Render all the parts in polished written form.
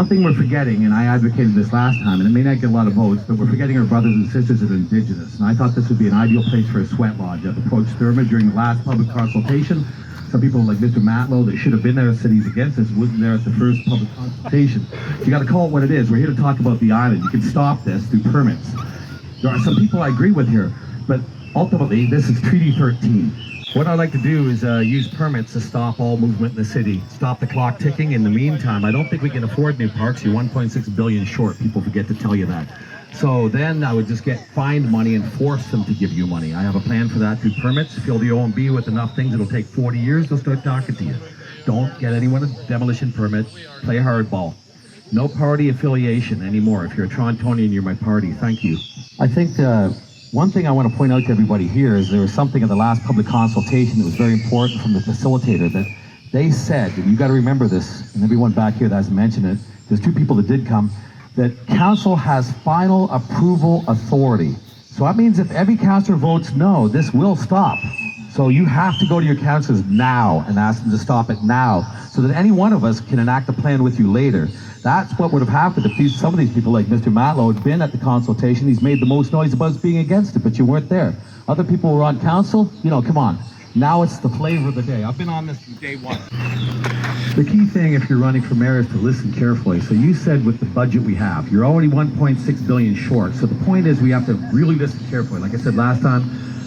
thing we're forgetting, and I advocated this last time, and it may not get a lot of votes, but we're forgetting our brothers and sisters that are Indigenous. And I thought this would be an ideal place for a sweat lodge. I've approached Thurma during the last public consultation. Some people like Mr. Matlow that should have been there said he's against this, wasn't there at the first public consultation. You got to call it what it is. We're here to talk about the island. You can stop this through permits. There are some people I agree with here, but ultimately this is Treaty 13. What I'd like to do is use permits to stop all movement in the city, stop the clock ticking. In the meantime, I don't think we can afford new parks. You're 1.6 billion short. People forget to tell you that. So then I would just get fined money and force them to give you money. I have a plan for that through permits. Fill the OMB with enough things, it'll take 40 years, they'll start talking to you. Don't get anyone a demolition permit, play hardball. No party affiliation anymore. If you're a Torontonian, you're my party. Thank you. I think one thing I want to point out to everybody here is there was something in the last public consultation that was very important from the facilitator that they said, and you got to remember this, and everyone back here that hasn't mentioned it, there's two people that did come, that council has final approval authority. So that means if every councillor votes no, this will stop. So you have to go to your councillors now and ask them to stop it now so that any one of us can enact a plan with you later. That's what would have happened if some of these people like Mr. Matlow had been at the consultation. He's made the most noise about us being against it, but you weren't there. Other people were on council, you know, come on. Now it's the flavor of the day. I've been on this from day one. The key thing if you're running for mayor is to listen carefully. So you said with the budget we have, you're already 1.6 billion short. So the point is we have to really listen carefully. Like I said last time,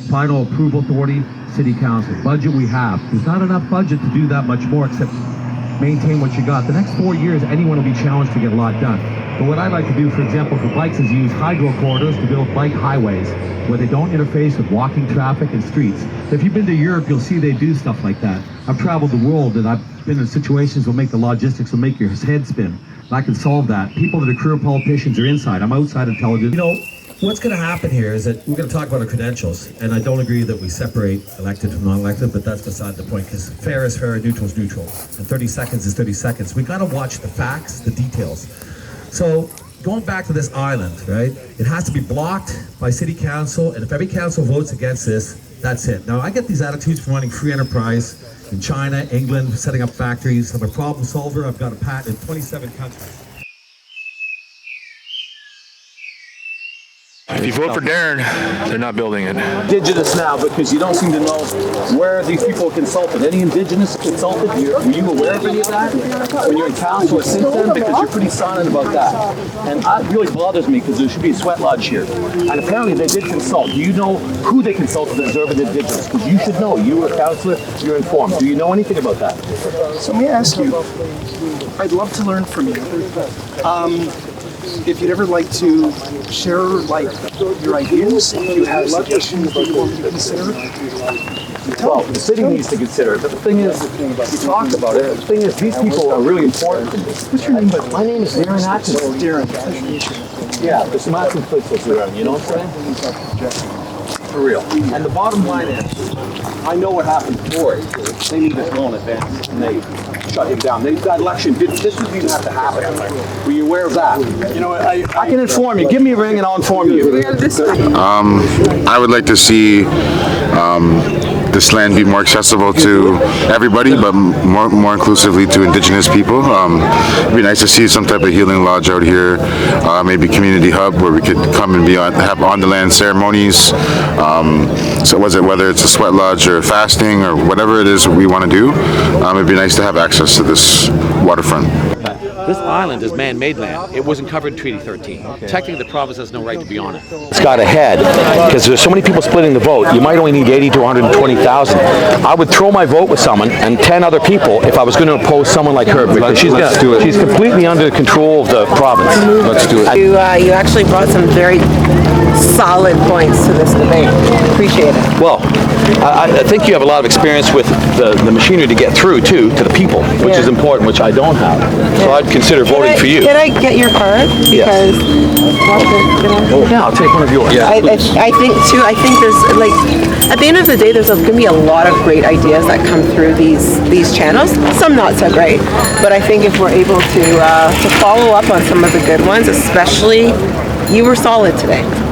final approval authority, city council. Budget we have. There's not enough budget to do that much more except maintain what you got. The next 4 years, anyone will be challenged to get a lot done. But what I'd like to do, for example, for bikes is use hydro corridors to build bike highways where they don't interface with walking traffic and streets. If you've been to Europe, you'll see they do stuff like that. I've traveled the world and I've been in situations that will make the logistics will make your head spin. And I can solve that. People that are career politicians are inside. I'm outside intelligence. You know, what's going to happen here is that we're going to talk about our credentials, and I don't agree that we separate elected from non-elected, but that's beside the point, because fair is fair, neutral is neutral, and 30 seconds is 30 seconds. We got to watch the facts, the details. So going back to this island, right, it has to be blocked by city council, and if every council votes against this, that's it. Now, I get these attitudes from running free enterprise in China, England, setting up factories. I'm a problem solver. I've got a patent in 27 countries. If you vote for Darren, they're not building it. Indigenous now, because you don't seem to know where these people consulted. Any Indigenous consulted? Were you aware of any of that when you're in council or since then? Because you're pretty silent about that. And that really bothers me because there should be a sweat lodge here. And apparently they did consult. Do you know who they consulted as urban Indigenous? Because you should know. You were a councillor, you're informed. Do you know anything about that? So let me ask you, I'd love to learn from you. If you'd ever like to share your ideas, if you have suggestions about what you consider. Well, the city needs to consider it, but the thing is, you talked about it, the thing is, these people are really important. What's your name? My name is Darren Atkins. Darren, pleasure to meet you. Yeah, there's some Atkins places around, you know what I'm saying? For real. And the bottom line is, I know what happened before. They knew this well in advance, and they shut him down. That election, this didn't even have to happen. Were you aware of that? You know, I can inform you. Give me a ring and I'll inform you. I would like to see this land be more accessible to everybody, but more inclusively to Indigenous people. It'd be nice to see some type of healing lodge out here, maybe community hub where we could come and have on-the-land ceremonies. So whether it's a sweat lodge or fasting or whatever it is we want to do, it'd be nice to have access to this waterfront. This island is man-made land. It wasn't covered in Treaty 13. Okay. Technically, the province has no right to be on it. It's got ahead because there's so many people splitting the vote. You might only need 80 to 120,000. I would throw my vote with someone and 10 other people if I was going to oppose someone like her, because she's completely under control of the province. Let's do it. You actually brought some very solid points to this debate. Appreciate it. Well, I think you have a lot of experience with the machinery to get through to the people, which is important, which I don't have. So I'd consider voting for you. Can I get your card? Because yeah, I'll take one of yours. Yeah. I think too. I think there's at the end of the day, there's going to be a lot of great ideas that come through these channels. Some not so great, but I think if we're able to follow up on some of the good ones, especially you were solid today.